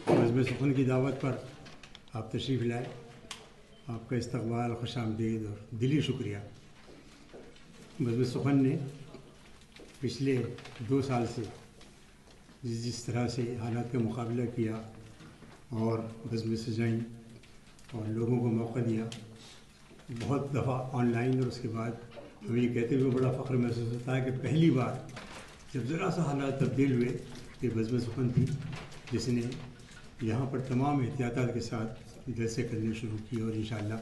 بزم سخن کی دعوت پر آپ تشریف لائے. آپ کا استقبال خوش آمدید اور دلی شکریہ. بزم سخن نے پچھلے 2 سال سے جس طرح سے حالات کا مقابلہ کیا اور بزم سجائیں اور لوگوں کو موقع دیا، بہت دفعہ آن لائن، اور اس کے بعد ہمیں یہ کہتے ہوئے بڑا فخر محسوس ہوتا ہے کہ پہلی بار جب ذرا سا حالات تبدیل ہوئے کہ بزم سخن تھی جس نے یہاں پر تمام احتیاطات کے ساتھ جلسے کرنے شروع کیے، اور انشاءاللہ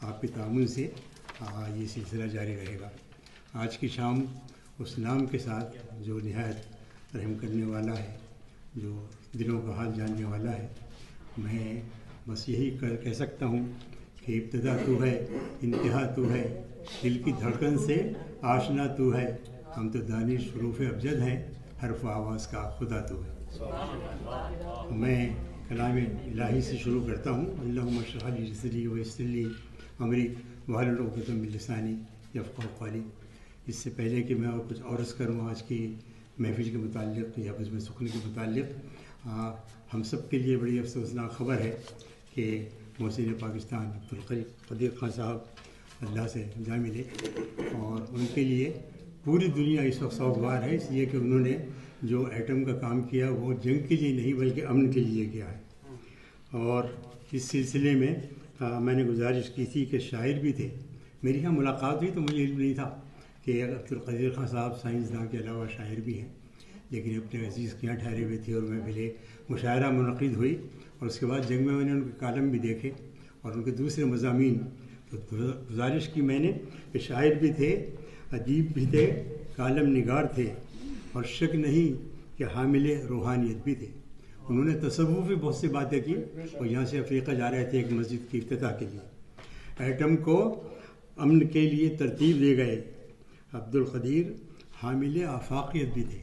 آپ کے تعاون سے یہ سلسلہ جاری رہے گا. آج کی شام اس نام کے ساتھ جو نہایت رحم کرنے والا ہے، جو دلوں کا حال جاننے والا ہے، میں بس یہی کہہ سکتا ہوں کہ ابتدا تو ہے، انتہا تو ہے، دل کی دھڑکن سے آشنا تو ہے، ہم تو دانش حروف ابجد ہیں، حرف آواز کا خدا تو ہے. میں کلام الہی سے شروع کرتا ہوں. اللہم اشرح لی صدری ویسر لی امری واحلل عقدۃ من لسانی یفقہوا قولی. اس سے پہلے کہ میں اور کچھ عرض کروں آج کی محفل کے متعلق یا بزم سخن کے متعلق، ہم سب کے لیے بڑی افسوسناک خبر ہے کہ محسن پاکستان عبدالقدیر خان صاحب اللہ سے جا ملے، اور ان کے لیے پوری دنیا اس وقت سوگوار ہے، اس لیے کہ انہوں نے جو ایٹم کا کام کیا وہ جنگ کے لیے نہیں بلکہ امن کے لیے کیا ہے. اور اس سلسلے میں نے گزارش کی تھی کہ شاعر بھی تھے. میری یہاں ملاقات ہوئی تو مجھے علم نہیں تھا کہ عبدالقدیر خان صاحب سائنسداں کے علاوہ شاعر بھی ہیں، لیکن اپنے عزیز کے یہاں ٹھہرے ہوئے تھے اور محفل مشاعرہ منعقد ہوئی، اور اس کے بعد جنگ میں نے ان کے کالم بھی دیکھے اور ان کے دوسرے مضامین. تو گزارش کی میں نے کہ شاعر بھی تھے، ادیب بھی تھے، کالم نگار تھے، اور شک نہیں کہ حامل روحانیت بھی تھے. انہوں نے تصوف بھی بہت سی باتیں کی، اور یہاں سے افریقہ جا رہے تھے ایک مسجد کی افتتاح کے لیے. ایٹم کو امن کے لیے ترتیب دے گئے. عبدالقدیر حامل آفاقیت بھی تھے.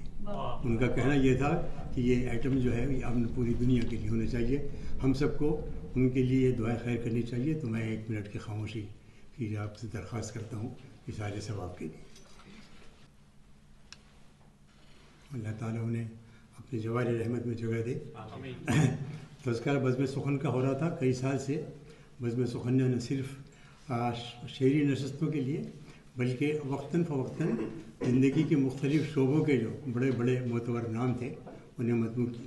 ان کا کہنا یہ تھا کہ یہ ایٹم جو ہے یہ امن پوری دنیا کے لیے ہونا چاہیے، ہم سب کو ان کے لیے دعائیں خیر کرنی چاہیے. تو میں 1 منٹ کی خاموشی کی آپ سے درخواست کرتا ہوں اظہار ثواب کے لیے. اللہ تعالیٰ انہیں اپنی جوار رحمت میں جگہ دے. تذکرہ بزم سخن کا ہو رہا تھا کئی سال سے. بزم سخن نے نہ صرف شعری نشستوں کے لیے بلکہ وقتاً فوقتاً زندگی کے مختلف شعبوں کے جو بڑے بڑے معتبر نام تھے انہیں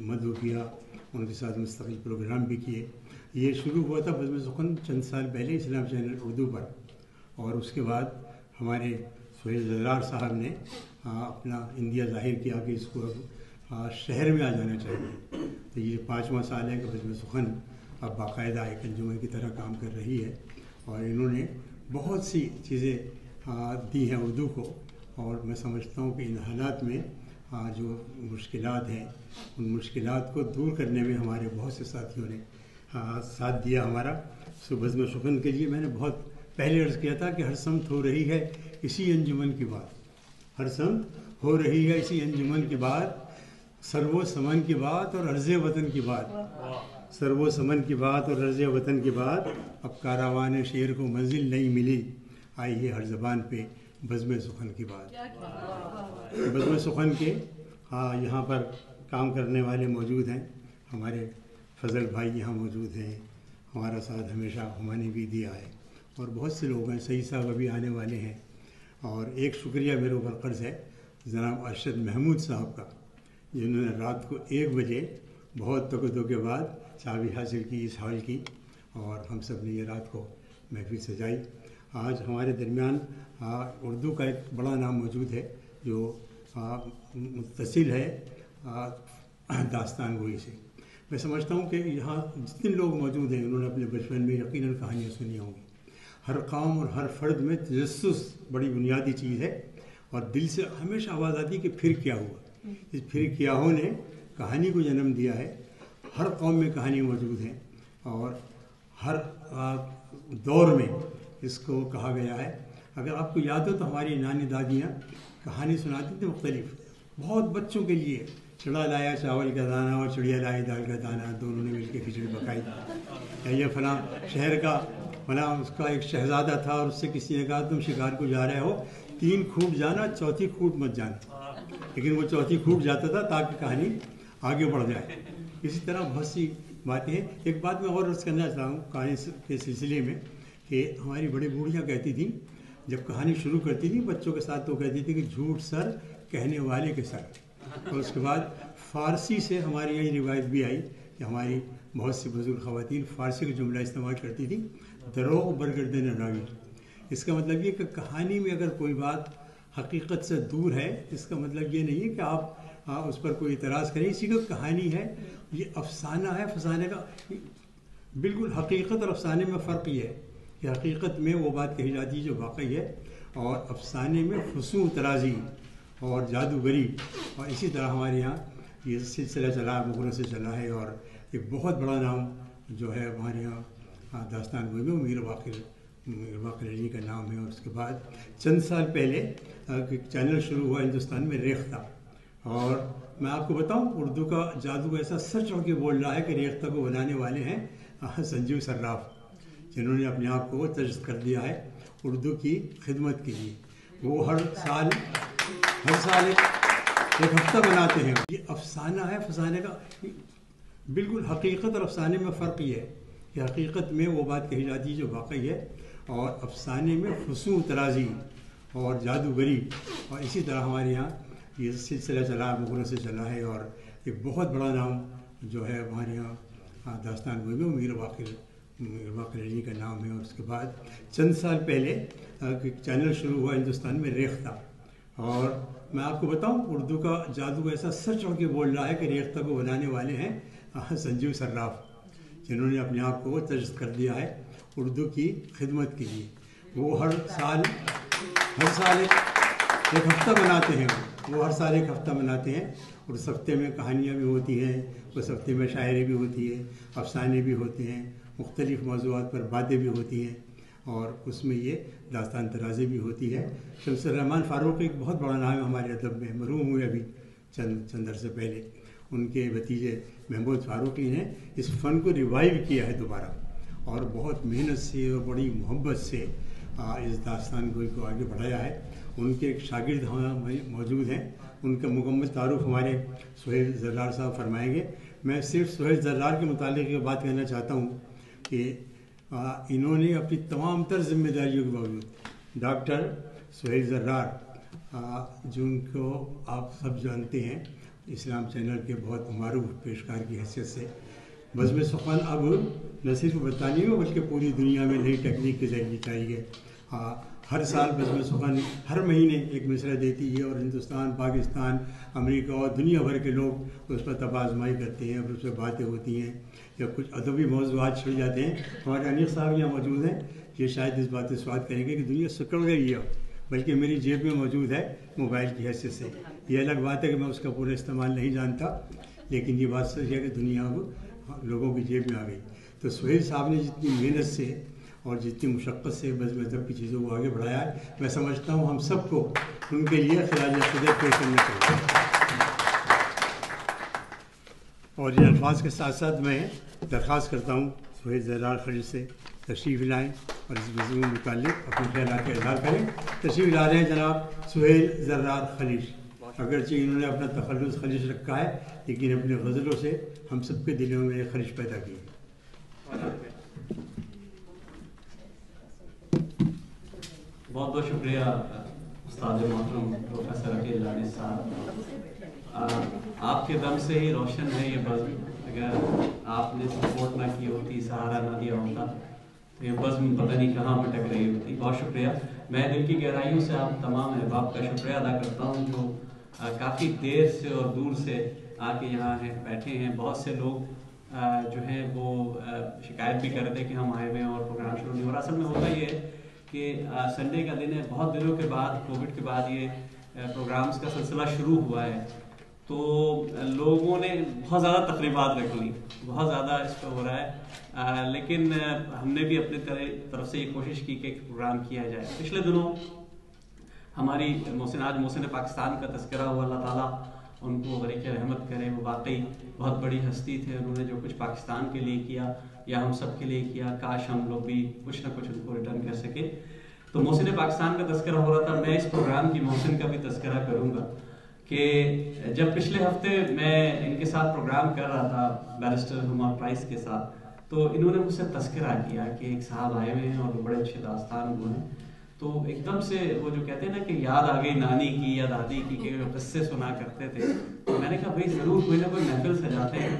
مدعو کیا، ان کے ساتھ مستقل پروگرام بھی کیے. یہ شروع ہوا تھا بزم سخن چند سال پہلے اسلام چینل اردو پر، اور اس کے بعد ہمارے سہیل زرار صاحب نے اپنا اندیا ظاہر کیا کہ اس کو اب شہر میں آ جانا چاہیے. تو یہ 5واں سال ہے کہ بزم سخن اب باقاعدہ ایک انجمن کی طرح کام کر رہی ہے، اور انہوں نے بہت سی چیزیں دی ہیں اردو کو. اور میں سمجھتا ہوں کہ ان حالات میں جو مشکلات ہیں ان مشکلات کو دور کرنے میں ہمارے بہت سے ساتھیوں نے ساتھ دیا ہمارا. بزم سخن کے لیے میں نے بہت پہلے عرض کیا تھا کہ ہر سمت ہو رہی ہے اسی انجمن کی بات، ہر سمت ہو رہی ہے اسی انجمن کی بات، سرو و سمن کی بات اور عرض وطن کی بات، سرو و سمن کی بات اور عرض وطن کی بات. اب کاروان شعر کو منزل نہیں ملی، آئی ہے ہر زبان پہ بزم سخن کی بات. بزم سخن کے یہاں پر کام کرنے والے موجود ہیں. ہمارے فضل بھائی یہاں موجود ہیں، ہمارا ساتھ ہمیشہ ہمانی بھی دیا ہے، اور بہت سے لوگ ہیں. سعید صاحب ابھی آنے والے ہیں. اور ایک شکریہ میرے اوپر قرض ہے جناب ارشد محمود صاحب کا، جنہوں نے رات کو 1 بجے بہت تکدو کے بعد چابی حاصل کی اس ہال کی، اور ہم سب نے یہ رات کو محفل سجائی. آج ہمارے درمیان اردو کا ایک بڑا نام موجود ہے جو متصل ہے داستان گوئی سے. میں سمجھتا ہوں کہ یہاں جتنے لوگ موجود ہیں انہوں نے اپنے بچپن میں یقیناً کہانیاں سنی ہوں گی. ہر قوم اور ہر فرد میں تجسس بڑی بنیادی چیز ہے، اور دل سے ہمیشہ آواز آتی ہے کہ پھر کیا ہوا. اس پھر کیاہوں نے کہانی کو جنم دیا ہے. ہر قوم میں کہانی موجود ہیں، اور ہر دور میں اس کو کہا گیا ہے. اگر آپ کو یاد ہو تو ہماری نانی دادیاں کہانی سناتی تھیں مختلف، بہت بچوں کے لیے. چڑا لایا چاول کا دانہ اور چڑیا لائی دال کا دانہ، دونوں نے مل کے کھچڑی پکائی. یا یہ فلاں شہر کا فلاں اس کا ایک شہزادہ تھا، اور اس سے کسی نے کہا تم شکار کو جا رہے ہو 3 کھوٹ جانا، چوتھی کھوٹ مت جانا. لیکن وہ چوتھی کھوٹ جاتا تھا تاکہ کہانی آگے بڑھ جائے. اسی طرح بہت سی باتیں ہیں. ایک بات میں اور عرض کرنا چاہتا ہوں کہانی کے سلسلے میں کہ ہماری بڑی بوڑھیاں کہتی تھیں جب کہانی شروع کرتی تھی بچوں کے ساتھ تو کہتی تھی کہ جھوٹ سر کہنے والے کے سر. اور اس کے بعد فارسی سے ہمارے یہاں یہ روایت بھی آئی کہ ہماری بہت سی بزرگ خواتین فارسی کا جملہ استعمال کرتی تھیں دروغ برگردن راوی. اس کا مطلب یہ کہ کہانی میں اگر کوئی بات حقیقت سے دور ہے اس کا مطلب یہ نہیں ہے کہ آپ اس پر کوئی اعتراض کریں. اسی کا کہانی ہے یہ افسانہ ہے. افسانے کا بالکل حقیقت اور افسانے میں فرق یہ ہے کہ حقیقت میں وہ بات کہی جاتی ہے جو واقعی ہے اور افسانے میں فسوں ترازی اور جادوگری. اور اسی طرح ہمارے یہاں یہ سلسلہ چلا مغروں سے چلا ہے اور ایک بہت بڑا نام جو ہے ہمارے یہاں داستان گوئی میں میر باقر علی کا نام ہے. اور اس کے بعد چند سال پہلے ایک چینل شروع ہوا ہندوستان میں ریختہ. اور میں آپ کو بتاؤں اردو کا جادو ایسا سچ ہو کے بول رہا ہے کہ ریختہ کو بنانے والے ہیں سنجیو صراف جنہوں نے اپنے آپ کو تجسس کر دیا ہے اردو کی خدمت کے لیے. وہ ہر سال ایک ہفتہ بناتے ہیں. یہ افسانہ ہے. افسانے کا بالکل حقیقت اور افسانے میں فرق یہ ہے کہ حقیقت میں وہ بات کہی جاتی ہے جو واقعی ہے اور افسانے میں فسوں ترازی اور جادوگری. اور اسی طرح ہمارے یہاں یہ سلسلہ چلا مغروں سے چلا ہے اور ایک بہت بڑا نام جو ہے ہمارے یہاں داستان گوئی میں میر باقر علی کا نام ہے. اور اس کے بعد چند سال پہلے ایک چینل شروع ہوا ہندوستان میں ریختہ. اور میں آپ کو بتاؤں اردو کا جادو ایسا سچ ہو کے بول رہا ہے کہ ریختہ کو بنانے والے ہیں سنجیو صراف جنہوں نے اپنے آپ کو تجسس کر دیا ہے اردو کی خدمت کے لیے. وہ ہر سال ایک ہفتہ بناتے ہیں. وہ ہر سال ایک ہفتہ بناتے ہیں اور اس ہفتے میں کہانیاں بھی ہوتی ہیں اس ہفتے میں شاعری بھی ہوتی ہے افسانے بھی ہوتے ہیں مختلف موضوعات پر باتیں بھی ہوتی ہیں اور اس میں یہ داستان ترازی بھی ہوتی ہے. شمس الرحمن فاروق ایک بہت بڑا نام ہے ہمارے ادب میں مرحوم ہوئے ابھی چند عرصے پہلے. ان کے بھتیجے محمود فاروقی نے اس فن کو ریوائیو کیا ہے دوبارہ اور بہت محنت سے اور بڑی محبت سے اس داستان گوئی کو آگے بڑھایا ہے. ان کے ایک شاگرد موجود ہیں. ان کا مکمل تعارف ہمارے سہیل زرار صاحب فرمائیں گے. میں صرف سہیل زرار کے متعلق یہ بات کہنا چاہتا ہوں کہ انہوں نے اپنی تمام تر ذمہ داریوں کے باوجود ڈاکٹر سہیل زرار جن کو آپ سب جانتے ہیں اسلام چینل کے بہت معروف پیشکار کی حیثیت سے بزم سخن اب نہ صرف برطانیہ میں بلکہ پوری دنیا میں نئی ٹیکنیک کے ذریعے چاہیے. ہر سال بزم سخن ہر مہینے ایک مصرع دیتی ہے اور ہندوستان پاکستان امریکہ اور دنیا بھر کے لوگ اس پر طب آزمائی کرتے ہیں اور اس پہ باتیں ہوتی ہیں یا کچھ ادبی موضوعات چھڑ جاتے ہیں. ہمارے انیق صاحب یہاں موجود ہیں یہ شاید اس بات سے سوال کریں گے کہ دنیا سکڑ گئی ہے بلکہ میری جیب میں موجود ہے موبائل کی حیثیت سے. یہ الگ بات ہے کہ میں اس کا پورا استعمال نہیں جانتا لیکن یہ بات سچ ہے کہ دنیا اب لوگوں کی جیب میں آ گئی. تو سہیل صاحب نے جتنی محنت سے اور جتنی مشقت سے بزم ادب کی چیزوں کو آگے بڑھایا ہے میں سمجھتا ہوں ہم سب کو ان کے لیے خراج عقیدت پیش کرنا چاہیے. اور یہ الفاظ کے ساتھ ساتھ میں درخواست کرتا ہوں سہیل زرار خلیج سے تشریف لائیں اور اس موضوع کے متعلق اپنے خیالات کا اظہار کریں. تشریف لا رہے ہیں جناب سہیل زرار خلیج. اگرچہ انہوں نے اپنا تخلص خلیج رکھا ہے لیکن اپنے غزلوں سے ہم سب کے دلوں میں ایک خلیج پیدا کی ہے. بہت بہت شکریہ استاد محترم پروفیسر عقیل لانی صاحب. آپ کے دم سے ہی روشن ہے یہ بزم. اگر آپ نے سپورٹ نہ کی ہوتی سہارا نہ دیا ہوتا تو یہ بزم پتہ نہیں کہاں بھٹک رہی ہوتی. بہت شکریہ. میں دل کی گہرائیوں سے آپ تمام احباب کا شکریہ ادا کرتا ہوں جو کافی دیر سے اور دور سے آ کے یہاں بیٹھے ہیں. بہت سے لوگ جو ہیں وہ شکایت بھی کر رہے تھے کہ ہم آئے ہوئے ہیں اور پروگرام شروع نہیں ہو رہا. اصل میں ہوتا یہ ہے کہ سنڈے کا دن ہے. بہت دنوں کے بعد کووڈ کے بعد یہ پروگرامز کا سلسلہ شروع ہوا ہے تو لوگوں نے بہت زیادہ تقریبات رکھ لی. بہت زیادہ اس پہ ہو رہا ہے لیکن ہم نے بھی اپنے طرف سے یہ کوشش کی کہ ایک پروگرام کیا جائے. پچھلے دنوں ہماری محسن پاکستان کا تذکرہ ہوا. اللہ تعالیٰ ان کو غریق رحمت کرے. وہ واقعی بہت بڑی ہستی تھے. انہوں نے جو کچھ پاکستان کے لیے کیا یا ہم سب کے لیے کیا کاش ہم لوگ بھی کچھ نہ کچھ ان کو ریٹرن کر سکے. تو محسن پاکستان کا تذکرہ ہو رہا تھا. میں اس پروگرام کی محسن کا بھی تذکرہ کروں گا کہ جب پچھلے ہفتے میں ان کے ساتھ پروگرام کر رہا تھا بیرسٹر ہما پرائس کے ساتھ، تو انہوں نے مجھ سے تذکرہ کیا کہ ایک صاحب آئے ہوئے ہیں اور وہ بڑے اچھے داستان گو ہیں. تو ایک دم سے وہ جو کہتے ہیں نا کہ یاد آ گئی نانی کی یا دادی کی کہ قصے سنا کرتے تھے. تو میں نے کہا بھائی ضرور کوئی نہ کوئی محفل سجاتے ہیں.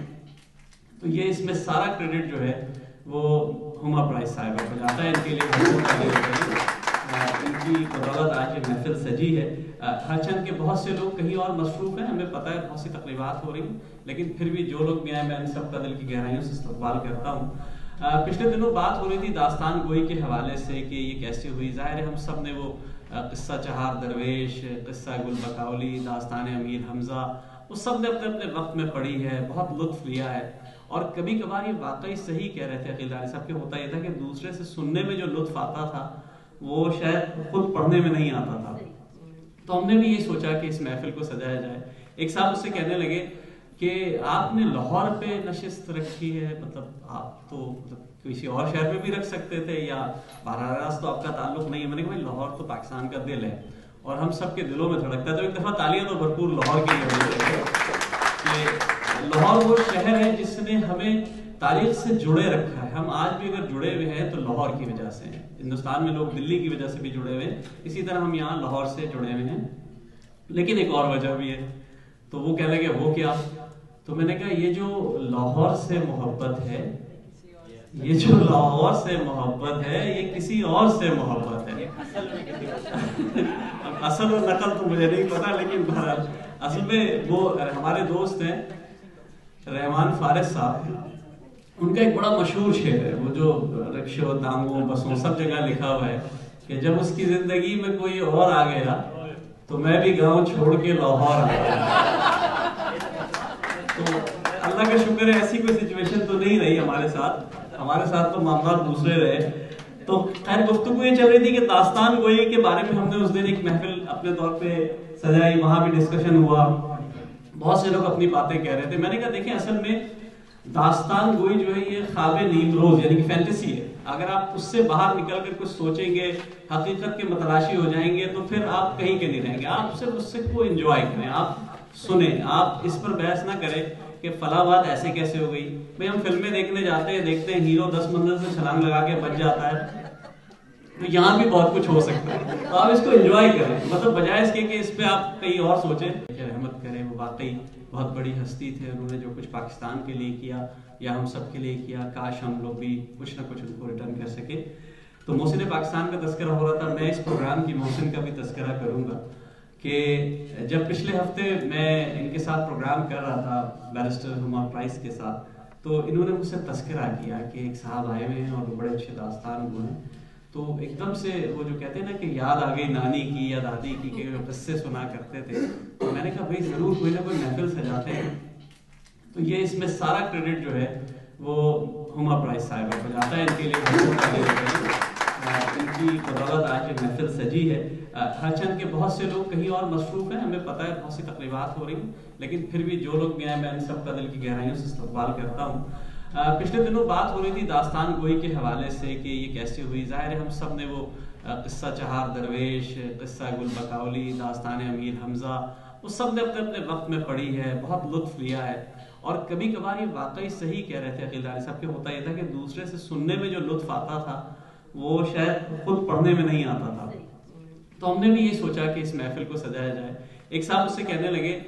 تو یہ اس میں سارا کریڈٹ جو ہے وہ ہما پرائس صاحبہ کو جاتا ہے. ان کے لیے ان کی بدولت آج یہ محفل سجی ہے. ہرچند کہ بہت سے لوگ کہیں اور مصروف ہیں، ہمیں پتہ ہے بہت سی تقریبات ہو رہی ہیں، لیکن پھر بھی جو لوگ بھی آئے میں ان سب کا دل کی گہرائیوں سے استقبال کرتا ہوں. پچھلے دنوں بات ہو رہی تھی داستان گوئی کے حوالے سے کہ یہ کیسے ہوئی. ظاہر ہے ہم سب نے وہ قصہ چہار درویش، قصہ گل بقولی، داستان امیر حمزہ، وہ سب نے اپنے اپنے وقت میں پڑھی ہے، بہت لطف لیا ہے. اور کبھی کبھار یہ واقعی صحیح کہہ رہے تھے عقیل دانی صاحب کہ ہوتا یہ تھا کہ دوسرے سے سننے میں جو لطف آتا تھا وہ شاید خود پڑھنے میں نہیں آتا تھا. تو ہم نے بھی یہ سوچا کہ اس محفل کو سجایا جائے. ایک صاحب اس سے کہنے لگے کہ آپ نے لاہور پہ نشست رکھی ہے، مطلب آپ تو کسی اور شہر میں بھی رکھ سکتے تھے یا براہ راست تو آپ کا تعلق نہیں ہے. میں نے کہا بھائی لاہور تو پاکستان کا دل ہے اور ہم سب کے دلوں میں دھڑکتا ہے. تو ایک دفعہ تالیاں تو بھرپور لاہور کے لیے کہ لاہور وہ شہر ہے جس نے ہمیں تاریخ سے جڑے رکھا ہے. ہم آج بھی اگر جڑے ہوئے ہیں تو لاہور کی وجہ سے ہیں. ہندوستان میں لوگ دلی کی وجہ سے بھی جڑے ہوئے ہیں، اسی طرح ہم یہاں لاہور سے جڑے ہوئے ہیں. لیکن ایک اور وجہ بھی ہے. تو وہ کہنے لگے وہ کیا؟ تو میں نے کہا یہ جو لاہور سے محبت ہے، یہ جو لاہور سے محبت ہے یہ کسی اور سے محبت ہے. اصل و نقل تو مجھے نہیں پتا، لیکن بہرحال اصل میں وہ ہمارے دوست ہیں رحمان فارس صاحب، ان کا ایک بڑا مشہور شعر ہے وہ جو رکشوں ٹانگوں بسوں سب جگہ لکھا ہوا ہے کہ جب اس کی زندگی میں کوئی اور آ گیا تو میں بھی گاؤں چھوڑ کے لاہور آ گیا. تو اللہ کا شکر ہے ایسی کوئی سچویشن تو نہیں رہی ہمارے ساتھ تو معاملات دوسرے رہے. تو خیر گفتگو یہ چل رہی تھی کہ داستان گوئی کے بارے میں ہم نے اس دن ایک محفل اپنے طور پہ سجائی، وہاں بھی ڈسکشن ہوا، بہت سے لوگ اپنی باتیں کہہ رہے تھے. میں نے کہا دیکھیں اصل میں داستان گوئی جو ہے یہ خواب نیم روز یعنی کہ فینٹیسی ہے. اگر آپ اس سے باہر نکل کر کچھ سوچیں گے، حقیقت کے متلاشی ہو جائیں گے تو پھر آپ کہیں کے نہیں رہیں گے. آپ صرف اس سے کو انجوائے کریں، آپ سنیں، آپ اس پر بحث نہ کریں کہ فلاں بات ایسے کیسے ہو گئی. بھئی ہم فلمیں دیکھنے جاتے ہیں، دیکھتے ہیں ہیرو 10 منزل سے چھلانگ لگا کے بچ جاتا ہے، تو یہاں بھی بہت کچھ ہو سکتا ہے. تو آپ اس کو انجوائے کریں، مطلب بجائے اس کے کہ اس پہ آپ کہیں اور سوچیں. رحمت کریں، وہ واقعی بہت بڑی ہستی تھے. انہوں نے جو کچھ پاکستان کے لیے کیا یا ہم سب کے لیے کیا، کاش ہم لوگ بھی کچھ نہ کچھ ان کو ریٹرن کر سکے. تو محسن پاکستان کا تذکرہ ہو رہا تھا. میں اس پروگرام کی محسن کا بھی تذکرہ کروں گا کہ جب پچھلے ہفتے میں ان کے ساتھ پروگرام کر رہا تھا بیرسٹر ہما پرائس کے ساتھ، تو انہوں نے مجھ سے تذکرہ کیا کہ ایک صاحب آئے ہوئے ہیں اور وہ بڑے اچھے داستان گو ہیں. تو ایک دم سے وہ جو کہتے ہیں نا کہ یاد آ گئی نانی کی یا دادی کی کہ قصے سنا کرتے تھے. تو میں نے کہا بھائی ضرور کوئی نہ کوئی محفل سجاتے ہیں. تو یہ اس میں سارا کریڈٹ جو ہے وہ ہما پرائس صاحبہ کو جاتا ہے. ان کے لیے ان کی بدولت آج یہ محفل سجی ہے. ہرچند کہ بہت سے لوگ کہیں اور مصروف ہیں، ہمیں پتہ ہے بہت سی تقریبات ہو رہی ہیں، لیکن پھر بھی جو لوگ بھی آئے میں ان سب کا دل کی گہرائیوں سے استقبال کرتا ہوں. پچھلے دنوں بات ہو رہی تھی داستان گوئی کے حوالے سے کہ یہ کیسے ہوئی. ظاہر ہے ہم سب نے وہ قصہ چہار درویش، قصہ گل بقولی، داستان امیر حمزہ، وہ سب نے اپنے اپنے وقت میں پڑھی ہے، بہت لطف لیا ہے. اور کبھی کبھار یہ واقعی صحیح کہہ رہے تھے عقیل دانی صاحب کہ ہوتا یہ تھا کہ دوسرے سے سننے میں جو لطف آتا تھا وہ شاید خود پڑھنے میں نہیں آتا تھا. تو ہم نے بھی یہ سوچا کہ اس محفل کو سجایا جائے. ایک صاحب اس سے کہنے لگے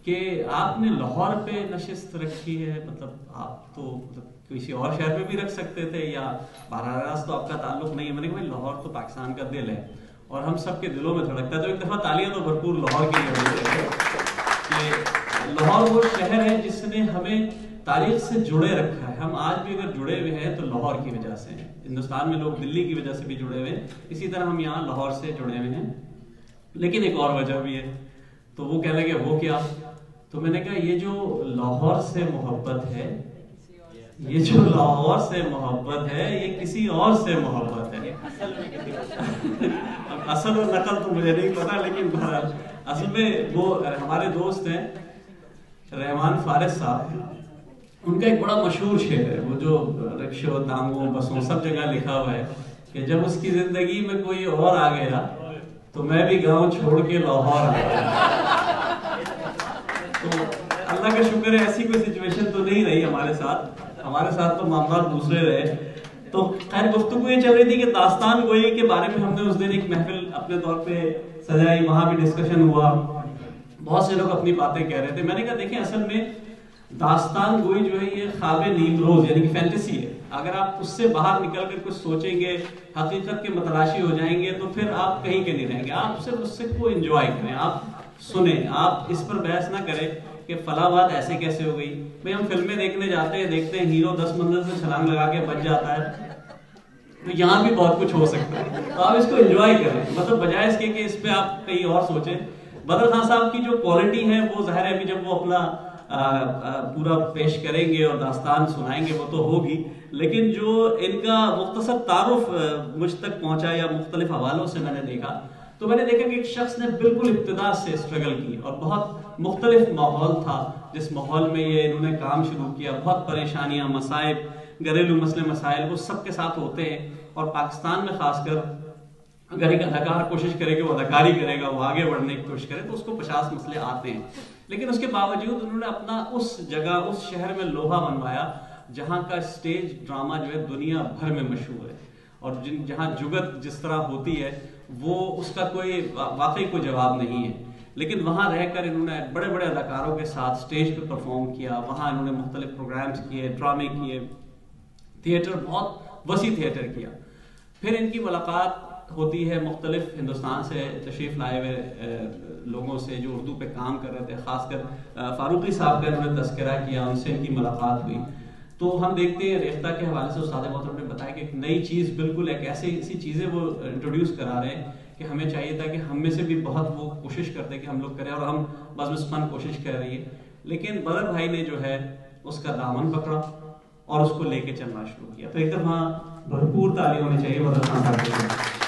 کہ آپ نے لاہور پہ نشست رکھی ہے، مطلب آپ تو کسی اور شہر میں بھی رکھ سکتے تھے یا براہ راست تو آپ کا تعلق نہیں ہے. میں نے کہا بھائی لاہور تو پاکستان کا دل ہے اور ہم سب کے دلوں میں دھڑکتا ہے. تو ایک دفعہ تالیاں تو بھرپور لاہور کے لیے کہ لاہور وہ شہر ہے جس نے ہمیں تاریخ سے جڑے رکھا ہے. ہم آج بھی اگر جڑے ہوئے ہیں تو لاہور کی وجہ سے ہیں. ہندوستان میں لوگ دلی کی وجہ سے بھی جڑے ہوئے ہیں، اسی طرح ہم یہاں لاہور سے جڑے ہوئے ہیں. لیکن ایک اور وجہ بھی ہے. تو وہ کہنے لگے وہ کیا؟ تو میں نے کہا یہ جو لاہور سے محبت ہے، یہ جو لاہور سے محبت ہے یہ کسی اور سے محبت ہے. اصل و نقل تو مجھے نہیں پتا، لیکن بہرحال اصل میں وہ ہمارے دوست ہیں رحمان فارس صاحب، ان کا ایک بڑا مشہور شعر ہے وہ جو رکشوں ٹانگوں بسوں سب جگہ لکھا ہوا ہے کہ جب اس کی زندگی میں کوئی اور آ گیا تو میں بھی گاؤں چھوڑ کے لاہور آ گیا. تو اللہ کا شکر ہے ایسی کوئی سچویشن تو نہیں رہی ہمارے ساتھ تو معاملات دوسرے رہے. تو خیر گفتگو یہ چل رہی تھی کہ داستان گوئی کے بارے میں ہم نے اس دن ایک محفل اپنے طور پہ سجائی, وہاں بھی ڈسکشن ہوا, بہت سے لوگ اپنی باتیں کہہ رہے تھے. میں نے کہا دیکھیں اصل میں داستان گوئی جو ہے یہ خواب نیند روز یعنی کہ فینٹیسی ہے. اگر آپ اس سے باہر نکل کر کچھ سوچیں گے, حقیقت کے متلاشی ہو جائیں گے, تو پھر آپ کہیں کے نہیں رہیں گے. آپ صرف اس سے کو انجوائے کریں, آپ سنیں, آپ اس پر بحث نہ کریں کہ فلاں بات ایسے کیسے ہو گئی. بھئی ہم فلمیں دیکھنے جاتے ہیں, دیکھتے ہیں ہیرو 10 منزل سے چھلانگ لگا کے بچ جاتا ہے, تو یہاں بھی بہت کچھ ہو سکتا ہے. تو آپ اس کو انجوائے کریں, مطلب بجائے اس کے کہ اس پہ آپ کہیں اور سوچیں. بدر خان صاحب کی جو کوالٹی ہے وہ ظاہر ہے ابھی جب وہ اپنا پورا پیش کریں گے اور داستان سنائیں گے وہ تو ہوگی, لیکن جو ان کا مختصر تعارف مجھ تک پہنچا یا مختلف حوالوں سے میں نے دیکھا, تو میں نے دیکھا کہ ایک شخص نے بالکل ابتدا سے اسٹرگل کی اور بہت مختلف ماحول تھا جس ماحول میں یہ انہوں نے کام شروع کیا. بہت پریشانیاں, مصائب, گھریلو مسئلے مسائل وہ سب کے ساتھ ہوتے ہیں. اور پاکستان میں خاص کر اگر ایک اداکار کوشش کرے کہ وہ اداکاری کرے گا, وہ آگے بڑھنے کی کوشش کرے, تو اس کو 50 مسئلے آتے ہیں. لیکن اس کے باوجود انہوں نے اپنا اس جگہ, اس شہر میں لوہا بنوایا جہاں کا اسٹیج ڈرامہ جو ہے دنیا بھر میں مشہور ہے, اور جہاں جگت جس طرح ہوتی ہے وہ اس کا کوئی واقعی کوئی جواب نہیں ہے. لیکن وہاں رہ کر انہوں نے بڑے بڑے اداکاروں کے ساتھ اسٹیج پہ پرفارم کیا, وہاں انہوں نے مختلف پروگرامز کیے, ڈرامے کیے, تھیٹر, بہت وسیع تھیٹر کیا. پھر ان کی ملاقات ہوتی ہے مختلف ہندوستان سے تشریف لائے ہوئے لوگوں سے جو اردو پہ کام کر رہے تھے, خاص کر فاروقی صاحب کا انہوں نے تذکرہ کیا, ان سے ان کی ملاقات ہوئی. تو ہم دیکھتے ہیں ریختہ کے حوالے سے استاد محترم نے بتایا کہ ایک نئی چیز, بالکل ایک ایسی چیزیں وہ انٹروڈیوس کرا رہے ہیں کہ ہمیں چاہیے تھا کہ ہم میں سے بھی بہت وہ کوشش کرتے کہ ہم لوگ کریں, اور ہم بزم فن کوشش کر رہی ہے. لیکن بدر بھائی نے جو ہے اس کا دامن پکڑا اور اس کو لے کے چلنا شروع کیا. تو ایک دفعہ بھرپور تعلیم ہونی چاہیے بدر خان صاحب کے.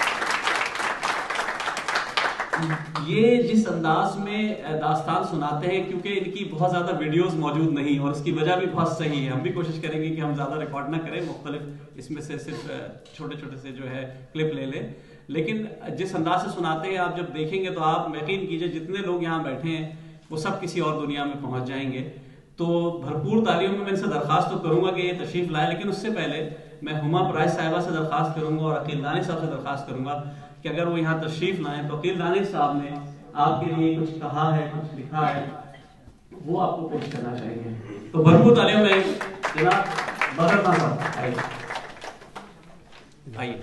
یہ جس انداز میں داستان سناتے ہیں, کیونکہ ان کی بہت زیادہ ویڈیوز موجود نہیں, اور اس کی وجہ بھی بہت صحیح ہے. ہم بھی کوشش کریں گے کہ ہم زیادہ ریکارڈ نہ کریں, مختلف اس میں سے صرف چھوٹے چھوٹے سے جو ہے کلپ لے لیں. لیکن جس انداز سے سناتے ہیں آپ جب دیکھیں گے تو آپ یقین کیجئے جتنے لوگ یہاں بیٹھے ہیں وہ سب کسی اور دنیا میں پہنچ جائیں گے. تو بھرپور تعلیم میں ان سے درخواست تو کروں گا کہ یہ تشریف لائے, لیکن اس سے پہلے میں ہما پرائز صاحبہ سے درخواست کروں گا اور عقیل دانش صاحب سے درخواست کروں گا کہ اگر وہ یہاں تشریف لائیں تو عقیل دانش صاحب نے آپ کے لیے کچھ کہا ہے, کچھ لکھا ہے, وہ آپ کو پیش کرنا چاہیں گے. تو بھرپور تعلیم میں جناب بدر خان صاحب آئیے.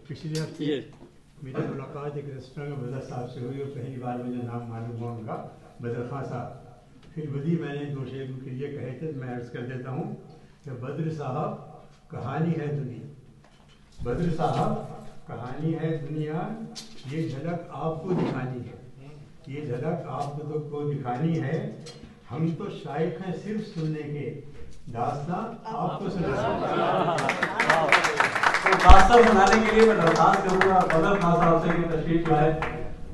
پچھلے ہفتے میری ملاقات ایک ریسٹورینٹ میں بدر صاحب سے ہوئی اور پہلی بار مجھے نام معلوم ہوا ان کا, بدر خان صاحب. پھر بدی میں نے 2 شعر ان کے لیے کہے تھے, میں عرض کر دیتا ہوں کہ بدر صاحب کہانی ہے دنیا, بدر صاحب کہانی ہے دنیا, یہ جھلک آپ کو دکھانی ہے, یہ جھلک آپ کو دکھانی ہے. ہم تو شائق ہیں صرف سننے کے, داستان آپ کو سنانا. داستان سنانے کے لیے میں درخواست کروں گا بدر خان صاحب سے کہ تشریف لائے.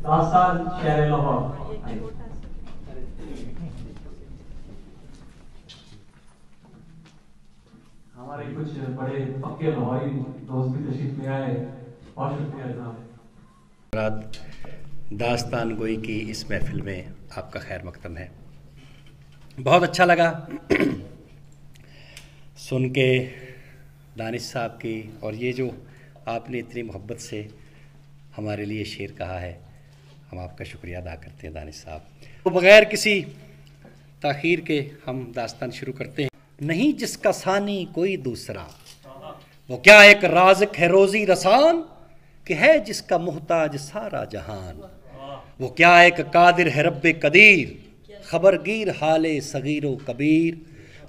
داستان شہر لاہور. ہمارے کچھ بڑے پکے لاہوری دوست بھی تشریف لے آئے, بہت شکریہ جناب. داستان گوئی کی اس محفل میں آپ کا خیر مقدم ہے. بہت اچھا لگا سن کے دانش صاحب کی, اور یہ جو آپ نے اتنی محبت سے ہمارے لیے شعر کہا ہے, ہم آپ کا شکریہ ادا کرتے ہیں دانش صاحب. تو بغیر کسی تاخیر کے ہم داستان شروع کرتے ہیں. نہیں جس کا ثانی کوئی دوسرا, وہ کیا ایک رازق ہے روزی رسان, کہ ہے جس کا محتاج سارا جہان. وہ کیا ایک قادر ہے رب قدیر, خبرگیر حال صغیر و کبیر.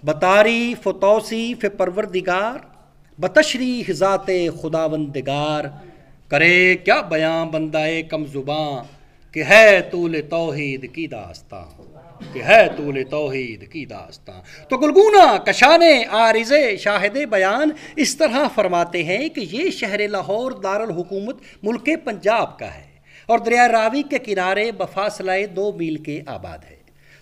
بتعریف و توصیف پروردگار, بتشریح ذات خداوندگار. کرے کیا بیاں بندہ کم زباں, کہ ہے طول توحید کی داستان, کہ ہے طول توحید کی داستان. تو گلگونہ کشانے عارضے شاہد بیان اس طرح فرماتے ہیں کہ یہ شہر لاہور دارالحکومت ملک پنجاب کا ہے, اور دریا راوی کے کنارے بفاصلہ 2 میل کے آباد ہے.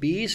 20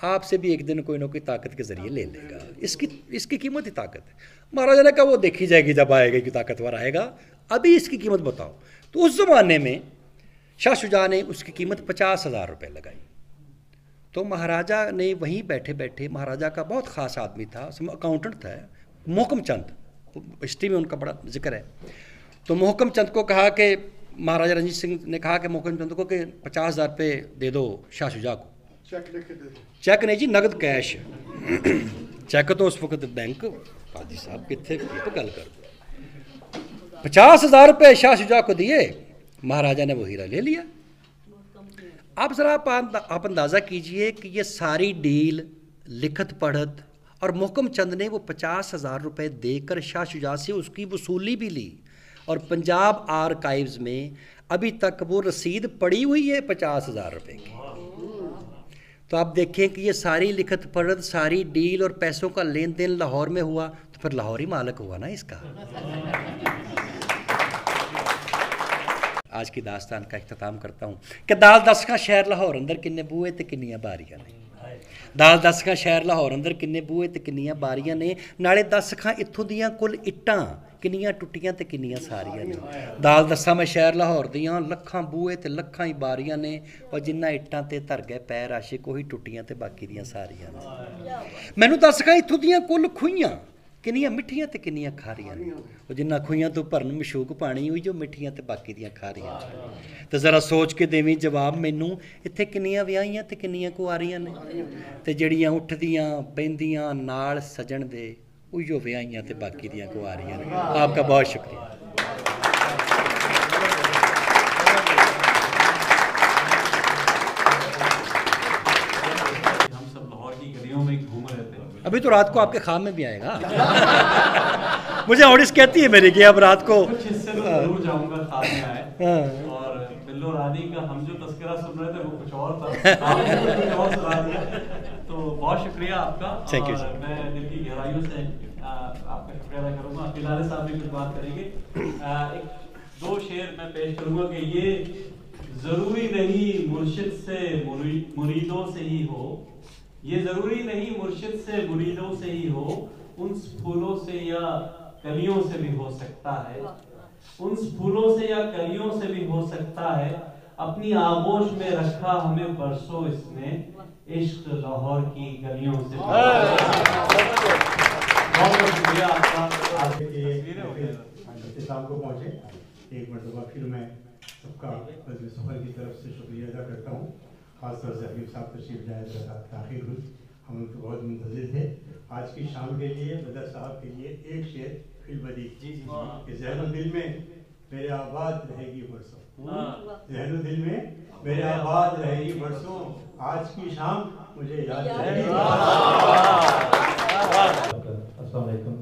آپ سے بھی ایک دن کوئی نہ کوئی طاقت کے ذریعے لے لے گا. اس کی قیمت ہی طاقت ہے. مہاراجا نے کہا وہ دیکھی جائے گی جب آئے گا کہ طاقتور آئے گا, ابھی اس کی قیمت بتاؤ. تو اس زمانے میں شاہ شجاع نے اس کی قیمت 50,000 روپے لگائی. تو مہاراجا نے وہیں بیٹھے بیٹھے, مہاراجا کا بہت خاص آدمی تھا, اکاؤنٹنٹ تھا محکم چند, ہسٹری میں ان کا بڑا ذکر ہے. تو محکم چند کو کہا کہ مہاراجا رنجیت سنگھ نے کہا کہ محکم چند کو کہ 50,000 روپے دے دو شاہ شجاع کو. چیک نہیں جی, نقد کیش. چیک تو اس وقت بینک قاضی صاحب کتنے گل کر دو. 50,000 روپے شاہ شجاع کو دیے, مہاراجا نے وہ ہیرا لے لیا. اب ذرا آپ اندازہ کیجئے کہ یہ ساری ڈیل لکھت پڑھت, اور محکم چند نے وہ 50,000 روپے دے کر شاہ شجاع سے اس کی وصولی بھی لی, اور پنجاب آرکائیوز میں ابھی تک وہ رسید پڑی ہوئی ہے 50,000 روپے کی. تو آپ دیکھیں کہ یہ ساری لکھت پڑھت, ساری ڈیل اور پیسوں کا لین دین لاہور میں ہوا, تو پھر لاہور ہی مالک ہوا نا اس کا. آج کی داستان کا اختتام کرتا ہوں کہ دال دسکاں شہر لاہور اندر کنے بوئے تے کنیاں باریاں نے. دال دسکاں شہر لاہور اندر کنے بوئے تے کنیاں باریاں نے, نالے دسکاں اتھوں دیاں کل اٹاں کنیاں ٹٹیاں تے کنیاں ساریاں نے. دال دساں میں شہر لاہور دیاں لکھاں بوئے تے لکھاں ہی باریاں نے, اور جنہ اٹاں تے تر گئے پیر عاشق وہی ٹٹیاں تے باقی دیاں ساریاں نے. مینوں دسکاں اتھوں دیاں کل کھوئیاں کنیاں مٹھیاں تے کنیاں کھاریاں نے, اور جنہ کھوئیاں تو بھرن مشوق پانی ہوئی جو مٹھیاں تے باقی دیاں کھاریاں. تو ذرا سوچ کے دیویں جواب مینوں, اتھے کنیاں ویاہیاں تے کنیاں کواریاں نے, تے جڑیاں اٹھدیاں بہندیاں نال سجن دے اوہیو ویاہیاں تے باقی دیاں کواریاں نے. آپ کا بہت شکریہ. ہم سب لاہور کی گلیوں میں گھوم رہے تھے. ابھی تو رات کو آپ کے خواب میں بھی آئے گا. مجھے آڈیس کہتی ہے میری کہ اب رات کو کچھ حصے میں ضرور جاؤں گا خواب میں آئے. اور بلو رانی کا ہم جو تذکرہ سن رہے تھے وہ کچھ اور تھا, آپ نے کچھ اور سنا دیا. تو بہت شکریہ آپ کا, اور میں دل کی گہرائیوں سے آپ کا شکریہ ادا کروں گا. فلال صاحب بھی کچھ بات کریں گے. ایک 2 شعر میں پیش کروں گا کہ یہ ضروری نہیں مرشد سے مریدوں سے ہی ہو, یہ ضروری نہیں مرشد سے مریدوں سے ہی ہو, ان پھولوں سے یا کلیوں سے بھی ہو سکتا ہے, ان پھولوں سے یا کلیوں سے بھی ہو سکتا ہے. اپنی آغوش میں رکھا ہمیں برسوں اس نے, عشق لاہور کی گلیوں سے. بہت شکریہ آپ کا. اختتام کو پہنچے. ایک مرتبہ پھر میں سب کا بزم سفر کی طرف سے شکریہ ادا کرتا ہوں. خاص طور سے حبیب صاحب تشریف لائے, تاخیر ہوئی, ہم ان کو بہت منتظر تھے. آج کی شام کے لیے بدر صاحب کے لیے ایک شعر فی البدیع کہ ذہن و دل میں میرے آباد رہے گی برسوں, ذہن و دل میں میرے آباد رہے گی برسوں, آج کی شام مجھے یاد رہے گی. السلام علیکم.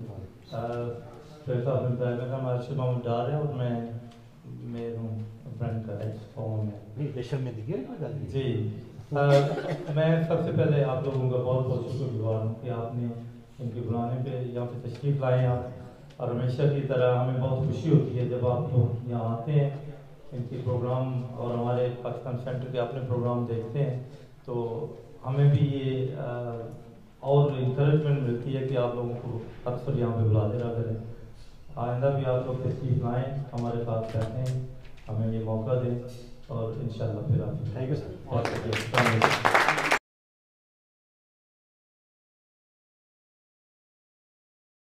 صاحب نے بتایا کہ ہمارا شبہ ڈار ہے, اور میں ہوں فرینڈ کا فون میں جی. میں سب سے پہلے آپ لوگوں کا بہت بہت شکر گزار ہوں کہ آپ نے ان کے بلانے پہ یہاں پہ تشریف لائے آپ, اور ہمیشہ کی طرح ہمیں بہت خوشی ہوتی ہے جب آپ لوگ یہاں آتے ہیں, ان کے پروگرام اور ہمارے پاکستان سینٹر کے اپنے پروگرام دیکھتے ہیں, تو ہمیں بھی یہ اور انکریجمنٹ ملتی ہے کہ آپ لوگوں کو اکثر یہاں پہ بلاتے رہا کریں. آئندہ بھی آپ لوگ تشریف لائیں, ہمارے پاس رہتے ہیں, ہمیں یہ موقع دیں, اور انشاءاللہ پھر آپ. Thank you sir. بہت شکریہ.